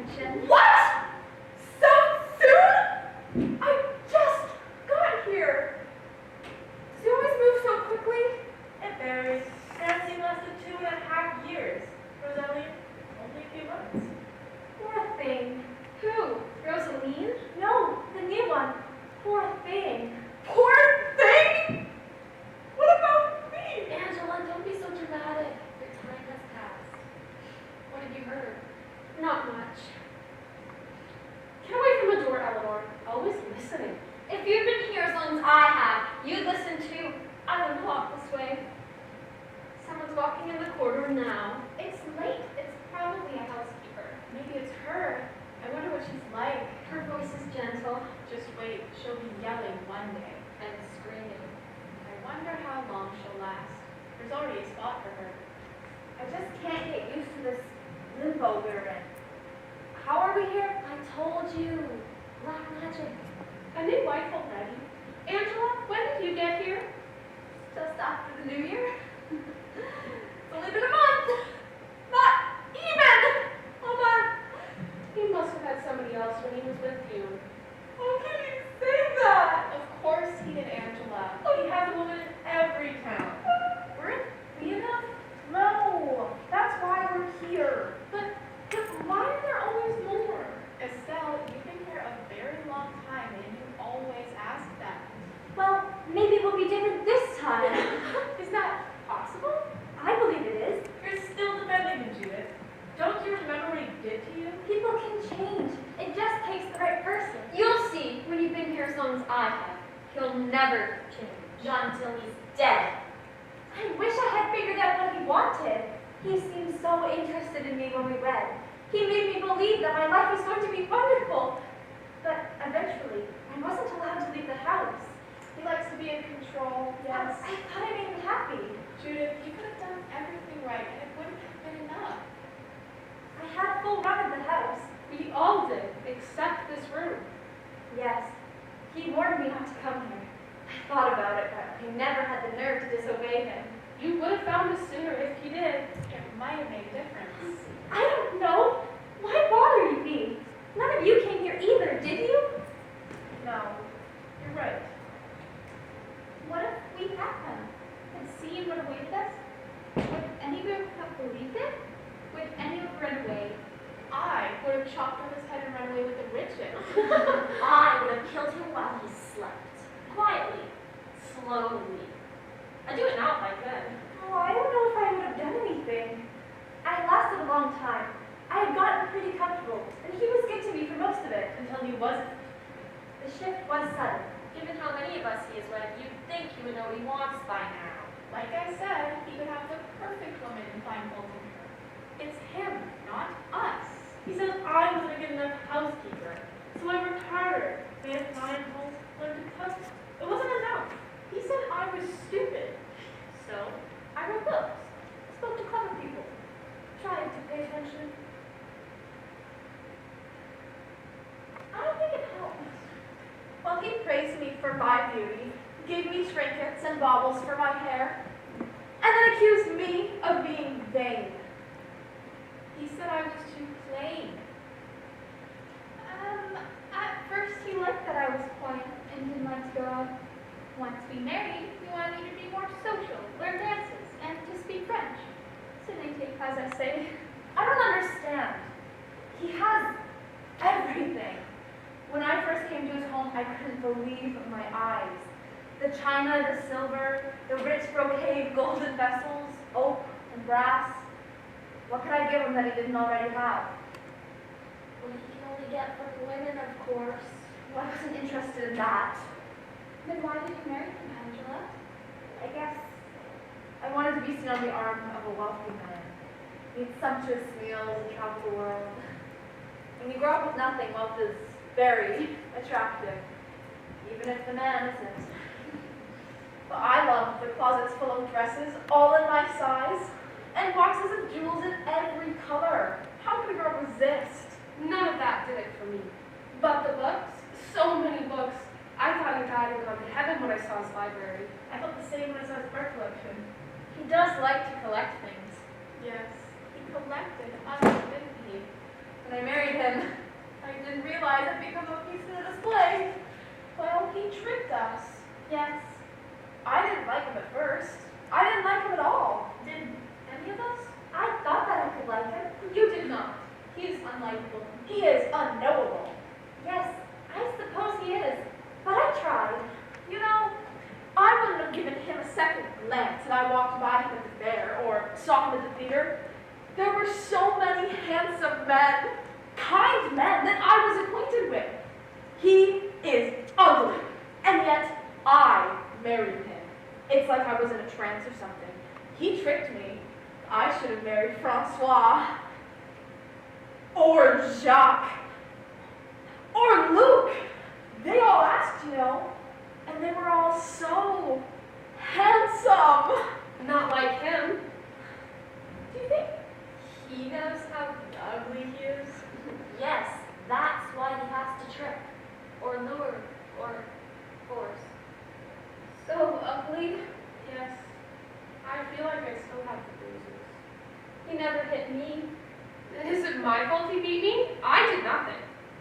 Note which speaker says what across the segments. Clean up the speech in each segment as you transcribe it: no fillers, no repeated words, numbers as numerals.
Speaker 1: attention.
Speaker 2: What? So soon? I just got here. Does he always move so quickly?
Speaker 3: It varies. Nancy lasted 2.5 years. Rosalie, only a few months.
Speaker 2: Poor thing.
Speaker 1: Who? Rosaline?
Speaker 2: No, the new one. Poor thing. Poor thing? What about me?
Speaker 1: Angela, don't be so dramatic. Your time has passed. What have you heard?
Speaker 2: Not much.
Speaker 1: Get away from the door, Eleanor. Always listening. If you've been here as long as I have, you'd listen too. I wouldn't walk this way. Someone's walking in the corridor now. It's late. It's probably a housekeeper.
Speaker 3: Maybe it's her. I wonder what she's like.
Speaker 1: Her voice is gentle
Speaker 3: Just wait, she'll be yelling one day.
Speaker 1: and screaming.
Speaker 3: I wonder how long she'll last. There's already a spot for her.
Speaker 2: I just can't get used to this limbo we're in. How are we here?
Speaker 1: I told you. Black magic.
Speaker 2: A new wife already? Angela, when did you get here?
Speaker 1: Just after the New Year?
Speaker 2: It's only been a month. Not even a month.
Speaker 4: He must have had somebody else when he was with you.
Speaker 2: How can you say that?
Speaker 3: Of course he did, Angela. He has a woman in every town.
Speaker 2: Weren't we enough? No, that's why we're here. But why are there always more?
Speaker 3: Estelle, you've been here a very long time and you always ask that.
Speaker 2: Well, maybe we'll be different this time.
Speaker 3: Is that possible?
Speaker 2: I believe it is.
Speaker 3: You're still defending him, Judith. Don't you remember what he did to you?
Speaker 2: People can change. It just takes the right person.
Speaker 1: You'll see when you've been here as long as I have. He'll never change. Not until he's dead.
Speaker 2: I wish I had figured out what he wanted. He seemed so interested in me when we read. He made me believe that my life was going to be wonderful. But eventually, I wasn't allowed to leave the house.
Speaker 3: He likes to be in control, yes.
Speaker 2: I thought I made him happy.
Speaker 3: Judith, you could have done everything right and it wouldn't have been enough.
Speaker 2: I had full run of the house.
Speaker 4: We all did, except this room.
Speaker 2: Yes, he warned me not to come here. I thought about it, but I never had the nerve to disobey him.
Speaker 4: You would have found us sooner if you did.
Speaker 3: It might have made a difference.
Speaker 2: I don't know. Why bother you me? None of you came here either, did you?
Speaker 3: No, you're right.
Speaker 1: What if we had come and seen what awaited us? Would any of you have believed it? Would any of you run away?
Speaker 3: I would have chopped off his head and run away with the riches.
Speaker 1: I would have killed him while he slept. Quietly. Slowly. I'd do it now if I could.
Speaker 2: Oh, I don't know if I would have done anything. I lasted a long time. I had gotten pretty comfortable, and he was good to me for most of it.
Speaker 3: Until he wasn't.
Speaker 2: The shift was sudden.
Speaker 1: Given how many of us he has wed, you'd think he would know what he wants by now.
Speaker 3: Like I said, he could have the perfect woman and find fault in her. It's him, not us.
Speaker 4: He said I wasn't a good enough housekeeper, so I worked harder. Made fine homes, learned to cook. It wasn't enough.
Speaker 3: He said I was stupid.
Speaker 2: So, I wrote books, spoke to clever people, tried to pay attention. I don't think it helped. Well, he praised me for my beauty, gave me trinkets and baubles for my hair, and then accused me of being vain.
Speaker 3: He said I was too plain.
Speaker 1: At first he liked that I was quiet and didn't like to go out. Once we married, he wanted me to be more social, learn dances, and to speak French. So they take as I say.
Speaker 2: I don't understand. He has everything. When I first came to his home, I couldn't believe my eyes. The china, the silver, the rich brocade, golden vessels, oak and brass. What could I give him that he didn't already have?
Speaker 1: What he can only get from women, of course.
Speaker 2: Well, I wasn't interested in that.
Speaker 1: Then why did you marry him, Angela?
Speaker 2: I guess I wanted to be seen on the arm of a wealthy man. Eat sumptuous meals and travel the world. When you grow up with nothing, wealth is very attractive, even if the man isn't. But I love the closets full of dresses, all in my size, and boxes of jewels in every color. How could a girl resist?
Speaker 4: None of that did it for me. But the books, so many books. I thought your dad had gone to heaven when I saw his library.
Speaker 3: I felt the same when I saw his art collection.
Speaker 2: He does like to collect things.
Speaker 3: Yes, he collected us, didn't he?
Speaker 2: and I married him. I didn't realize I'd become a piece of the display.
Speaker 3: Well, he tricked us.
Speaker 2: Yes, I didn't like him at first. I didn't like him at all.
Speaker 3: Did any of us?
Speaker 2: I thought that I could like him.
Speaker 3: You did not. He is unlikable.
Speaker 2: He is unknowable.
Speaker 1: Yes, I suppose he is. But I tried.
Speaker 2: You know, I wouldn't have given him a second glance had I walked by him at the fair or saw him at the theater. There were so many handsome men, kind men that I was acquainted with. He is ugly, and yet I married him. It's like I was in a trance or something. He tricked me. I should have married Francois, or Jacques, or Luc. They all asked, you know, and they were all so handsome.
Speaker 1: Not like him.
Speaker 2: Do you think?
Speaker 1: He knows how ugly he is. Yes, that's why he has to trick, or lure, or force. So ugly.
Speaker 3: Yes. I feel like I still have the bruises.
Speaker 1: He never hit me.
Speaker 4: Is it my fault he beat me? I did nothing.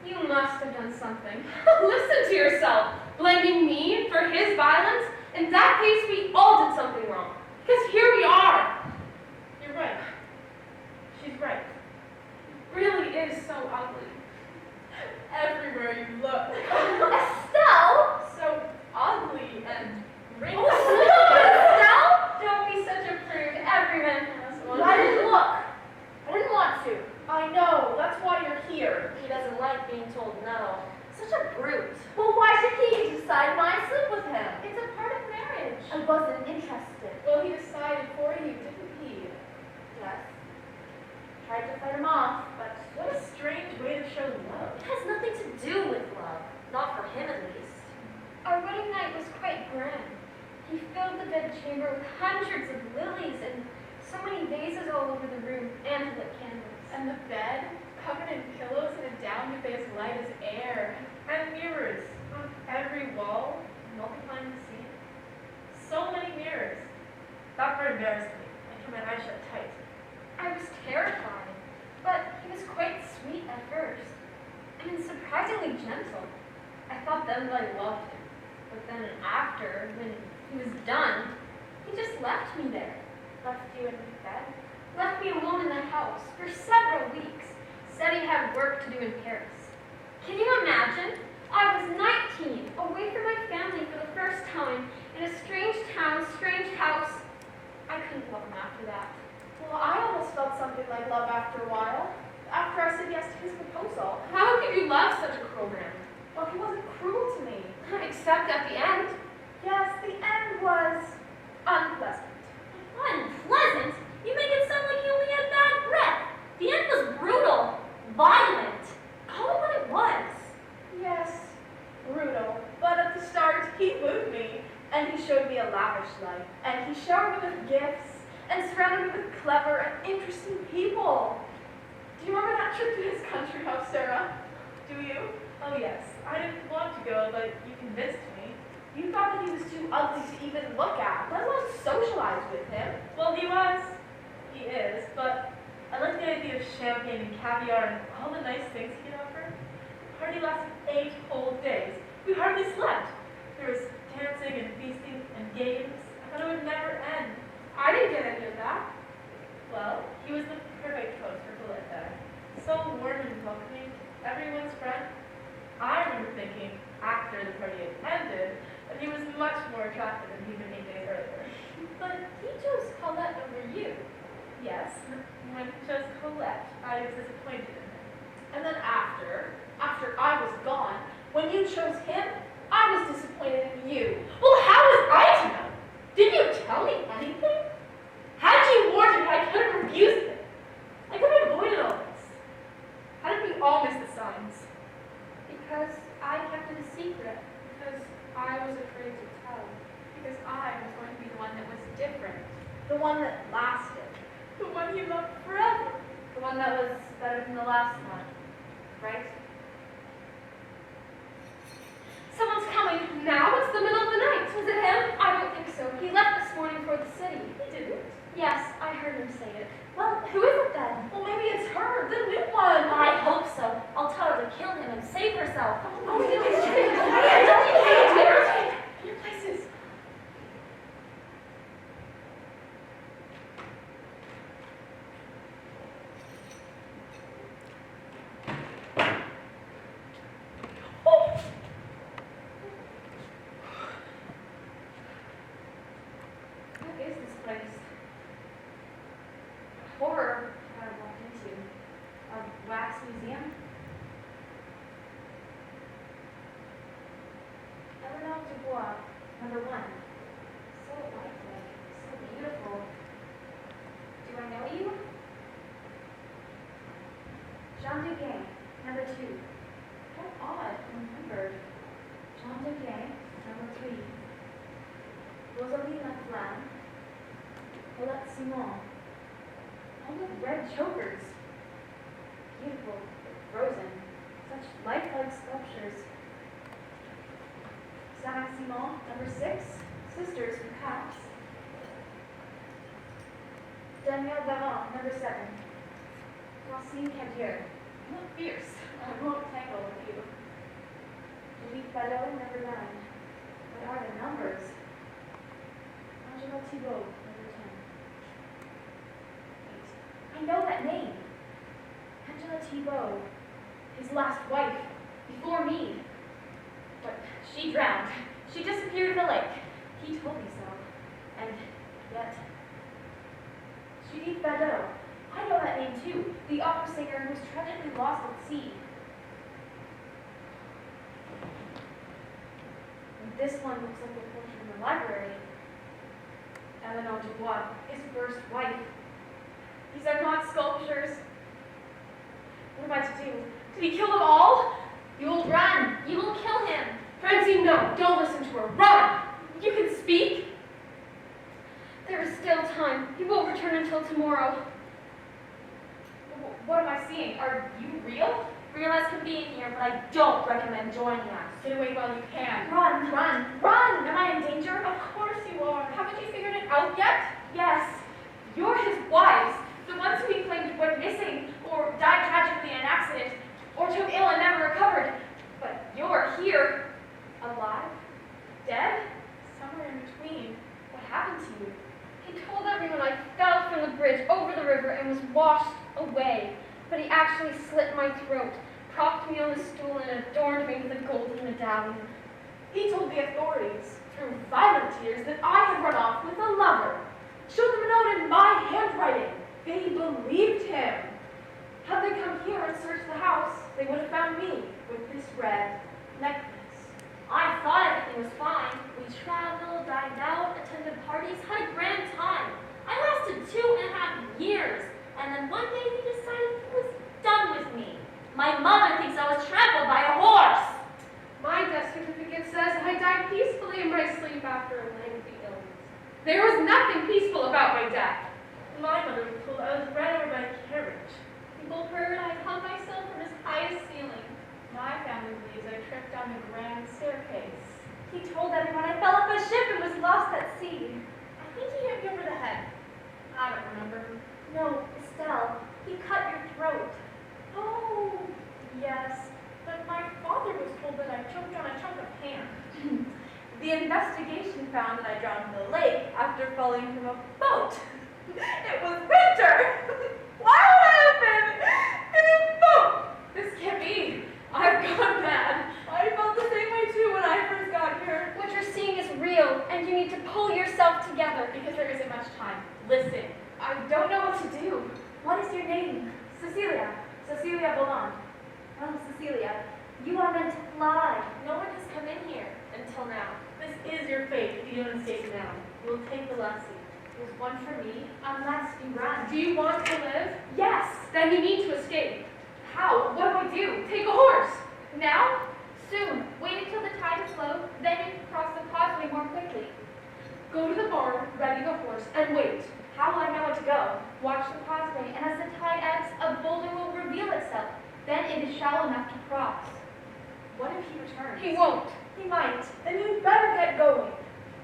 Speaker 1: You must have done something.
Speaker 4: Listen to yourself. Blaming me for his violence? In that case, we all did something wrong. Because here we are.
Speaker 3: You're right. She's right.
Speaker 4: It really is so ugly.
Speaker 3: Everywhere you look.
Speaker 1: Estelle!
Speaker 3: So ugly and wrinkled.
Speaker 1: Estelle! Don't be such a prude. Every man has one.
Speaker 2: I didn't look. I didn't want to. I know. That's why you're here.
Speaker 1: He doesn't like being told no. Such a brute.
Speaker 2: Well, why should he decide when I sleep with him?
Speaker 3: It's a part of marriage.
Speaker 2: I wasn't interested.
Speaker 3: Well, he decided for you, didn't he?
Speaker 2: Yes. Tried to fight him off, but
Speaker 3: What a strange way to show love.
Speaker 1: It has nothing to do with love. Not for him, at least. Our wedding night was quite grand. He filled the bedchamber with hundreds of lilies and so many vases all over the room and lit candles.
Speaker 3: And the bed, covered in pillows and a down to as light as air. And mirrors on every wall, multiplying the scene. So many mirrors. That part embarrassed me. I kept my eyes shut tight.
Speaker 1: I was terrified, but he was quite sweet at first, and surprisingly gentle. I thought then that I loved him, but then after, when he was done, he just left me there.
Speaker 2: left you in bed.
Speaker 1: Left me alone in the house for several weeks. Said he had work to do in Paris. Can you imagine? I was 19, away from my family for the first time, in a strange town, strange house. I couldn't love him after that.
Speaker 2: Well, I almost felt something like love after a while. After I said yes to his proposal.
Speaker 4: How could you love such a cruel man?
Speaker 2: Well, he wasn't cruel to me.
Speaker 4: Except at the end.
Speaker 2: Yes, the end was unpleasant.
Speaker 1: Unpleasant? You make it sound like he only had bad breath. The end was brutal, violent. Call it what it was.
Speaker 2: Yes, brutal. But at the start, he wooed me, and he showed me a lavish life, and he showered me with gifts, and surrounded me with clever and interesting people. Do you remember that trip to his country house, Sarah? Do you?
Speaker 3: Oh yes, I didn't want to go, but you convinced me.
Speaker 2: You thought that he was too ugly to even look at, let alone socialize with him.
Speaker 3: Well, he was. He is, but I like the idea of champagne and caviar and all the nice things he could offer. The party lasted 8 whole days. We hardly slept. There was dancing and feasting and games. I thought it would never end.
Speaker 4: I didn't get any of that.
Speaker 3: Well, he was the perfect host for Colette there. So warm and welcoming, everyone's friend. I remember thinking, after the party had ended, that he was much more attractive than he'd been 8 days earlier.
Speaker 1: But he chose Colette over you.
Speaker 3: Yes, when he chose Colette, I was disappointed in him.
Speaker 2: And then after I was gone, when you chose him, I was disappointed in you.
Speaker 3: Well, how was I to know? Did you tell me anything? Had you warned me, I could have refused it. I could have avoided all this. How did we all miss the signs?
Speaker 1: Because I kept it a secret.
Speaker 3: Because I was afraid to tell. Because I was going to be the one that was different.
Speaker 2: The one that lasted.
Speaker 3: The one you loved forever.
Speaker 2: The one that was better than the last one. Right?
Speaker 1: Someone's coming. Now it's the middle of the night. Was it him? I don't think so. He left this morning for the city.
Speaker 3: He didn't.
Speaker 1: Yes, I heard him say it.
Speaker 2: Well, who is it then? Well, maybe it's her, the new one.
Speaker 1: I hope
Speaker 2: museum. Eleanor Dubois, number 1. So lifelike, so beautiful. Do I know you? Jean Duguay, number 2. How odd, remembered. Jean Duguay, number 3. Rosalie Laflamme, Colette Simon. All with red chokers. Beautiful, but frozen. Such lifelike sculptures. Saint-Simon, number 6. Sisters, perhaps. Danielle Baron, number 7. Francine Cadieux. You look fierce. I won't tangle with you. Louis Ballot, number 9. What are the numbers? Angela Thibault, number 10. Wait, I know that name. Angela Thibault, his last wife, before me. But she drowned. She disappeared in the lake. He told me so. And yet, Judith Bardot. I know that name too. The opera singer who was tragically lost at sea. And this one looks like a portrait in the library. Eleanor Dubois, his first wife. These are not sculptures. What am I to do? Did he kill them all?
Speaker 1: You will run. You will kill him.
Speaker 2: Francine, no. Don't listen to her. Run! You can speak.
Speaker 1: There is still time. He won't return until tomorrow.
Speaker 2: What am I seeing? Are you real?
Speaker 1: Real as can be in here, but I don't recommend joining us.
Speaker 2: Get away while you can.
Speaker 1: Run, run, run! Am I in danger?
Speaker 2: Of course you are. Haven't you figured it out yet?
Speaker 1: Yes.
Speaker 2: You're his wives. The ones who he claimed went missing, or died tragically in an accident, or took ill and never recovered. But you're here. Alive? Dead? Somewhere in between. What happened to you?
Speaker 1: He told everyone I fell from the bridge over the river and was washed away. But he actually slit my throat, propped me on the stool, and adorned me with a golden medallion.
Speaker 2: He told the authorities, through violent tears, that I had run off with a lover. Showed them a note in my handwriting. They believed him. Had they come here and searched the house, they would have found me with this red necklace.
Speaker 1: I thought everything was fine. We traveled, dined out, attended parties, had a grand time. I lasted 2.5 years, and then one day he decided he was done with me. My mother thinks I was trampled by a horse.
Speaker 2: My death certificate says I died peacefully in my sleep after a lengthy illness. There was nothing peaceful about my death.
Speaker 3: My mother was told I was ran over by a carriage.
Speaker 1: People heard I hung myself from his highest ceiling.
Speaker 2: My family believes I tripped down the grand staircase.
Speaker 1: He told everyone I fell off a ship and was lost at sea.
Speaker 2: I think he hit me over the head. I don't remember.
Speaker 1: No, Estelle, he cut your throat.
Speaker 2: Oh, yes. But my father was told that I choked on a chunk of ham. The investigation found that I drowned in the lake after falling from a boat. It was winter! Why would I have been in a boat? This can't be. I've gone mad. I felt the same way too when I first got here.
Speaker 1: What you're seeing is real, and you need to pull yourself together.
Speaker 2: Because there isn't much time. Listen, I don't know what to do.
Speaker 1: What is your name?
Speaker 2: Cecilia. Cecilia Bolland.
Speaker 1: Oh, Cecilia, you are meant to fly.
Speaker 2: No one has come in here until now.
Speaker 3: This is your fate if you don't escape now. You will take the last seat.
Speaker 2: There's one for me.
Speaker 1: Unless you run.
Speaker 2: Do you want to live?
Speaker 1: Yes.
Speaker 2: Then you need to escape. How? What do I do? Take a horse. Now?
Speaker 1: Soon. Wait until the tide is low, then you can cross the causeway more quickly.
Speaker 2: Go to the barn, ready the horse, and wait.
Speaker 1: How will I know when to go? Watch the causeway, and as the tide ebbs, a boulder will reveal itself. Then it is shallow enough to cross.
Speaker 2: What if he returns?
Speaker 1: He won't.
Speaker 2: He might. Then you'd better get going.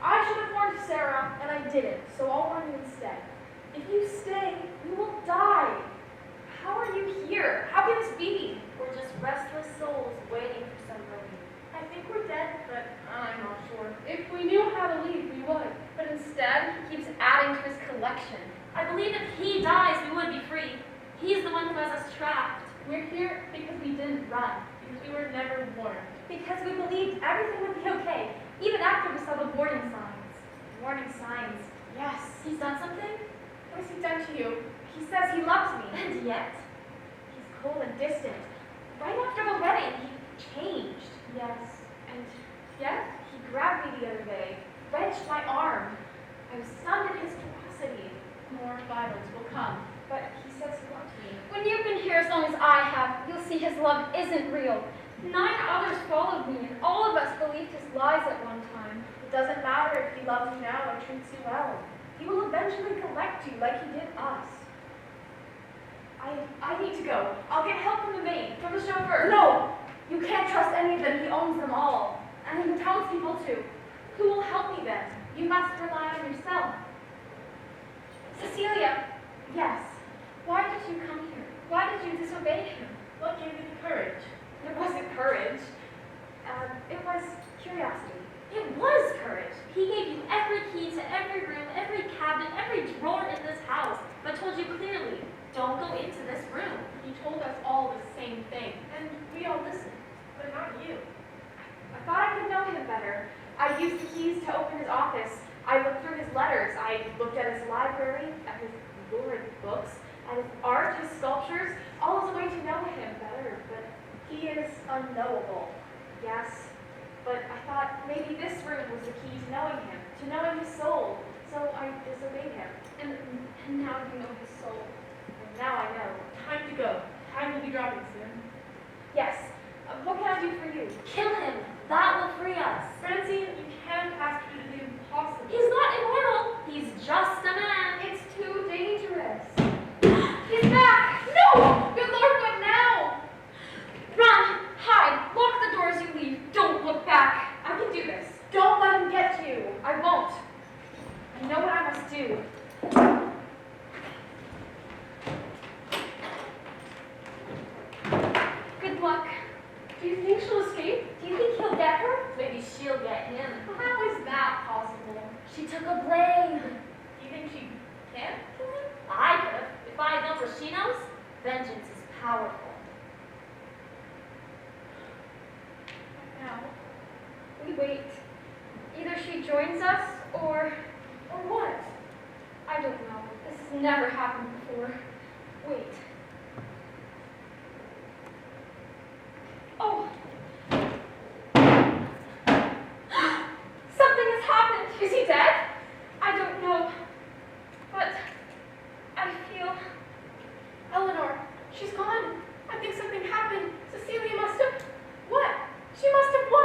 Speaker 2: I should have warned Sarah, and I didn't, so I'll warn you instead. If you stay, you will die. How are you here? How can this be?
Speaker 1: We're just restless souls waiting for some relief.
Speaker 2: I think we're dead, but I'm not sure. If we knew how to leave, we would. But instead,
Speaker 1: He keeps adding to his collection. I believe if he dies, we would be free. He's the one who has us trapped.
Speaker 2: we're here because we didn't run.
Speaker 3: Because we were never warned.
Speaker 1: Because we believed everything would be okay, even after we saw the warning signs.
Speaker 2: Warning signs. Yes.
Speaker 1: He's done something?
Speaker 2: What has he done to you?
Speaker 1: He says he loves me. And yet?
Speaker 2: He's cold and distant. Right after the wedding, he changed.
Speaker 1: Yes.
Speaker 2: And yet, he grabbed me the other day, wrenched my arm. I was stunned at his ferocity.
Speaker 3: More violence will come.
Speaker 2: But he says he loved me.
Speaker 1: When you've been here as long as I have, you'll see his love isn't real. 9 others followed me, and all of us believed his lies at one time.
Speaker 2: It doesn't matter if he loves you now or treats you well. He will eventually collect you like he did us. I need to go. I'll get help from the maid, from the chauffeur. No! You can't trust any of them. He owns them all. And the townspeople too. Who will help me then? You must rely on yourself.
Speaker 1: Cecilia,
Speaker 2: Yes.
Speaker 1: why did you come here? Why did you disobey him?
Speaker 3: What gave you the courage?
Speaker 2: It wasn't courage. It was curiosity.
Speaker 1: It was courage. He gave you every key to every room, every cabinet, every drawer in this house, but told you clearly, don't go into this room.
Speaker 2: He told us all the same thing, and we all listened.
Speaker 3: But not you.
Speaker 2: I thought I could know him better. I used the keys to open his office. I looked through his letters. I looked at his library, at his lurid books, at his art, his sculptures, all as a way to know him better. But he is unknowable. Yes, but I thought maybe this room was the key to knowing his soul. So I disobeyed him.
Speaker 1: And now you know his soul.
Speaker 2: And now I know.
Speaker 3: Time to go. Time will be dropping soon.
Speaker 2: Yes. What can I do for you?
Speaker 1: Kill him. That will free us.
Speaker 3: Francine, you can't ask her to do the impossible.
Speaker 1: He's not immortal. He's just a man.
Speaker 2: It's too dangerous.
Speaker 1: He's back.
Speaker 2: No! Good Lord, what now?
Speaker 1: Run. Hide. Lock the doors you leave. Don't look back.
Speaker 2: I can do this. Don't let him get to you. I won't. I know what I must do.
Speaker 1: Good luck.
Speaker 2: Do you think she'll escape?
Speaker 1: Do you think he'll get her? Maybe she'll get him.
Speaker 2: How is that possible?
Speaker 1: She took a blade.
Speaker 3: Do you think she can kill him?
Speaker 1: I could have. If I had known what she knows, vengeance is powerful.
Speaker 2: Now.
Speaker 1: We wait. Either she joins us or
Speaker 2: what?
Speaker 1: I don't know. This has never happened before. Wait. Oh. Something has happened.
Speaker 2: Is he dead?
Speaker 1: I don't know. But I feel
Speaker 2: Eleanor, she's gone. I think something happened. Cecilia must have... What? She must have what?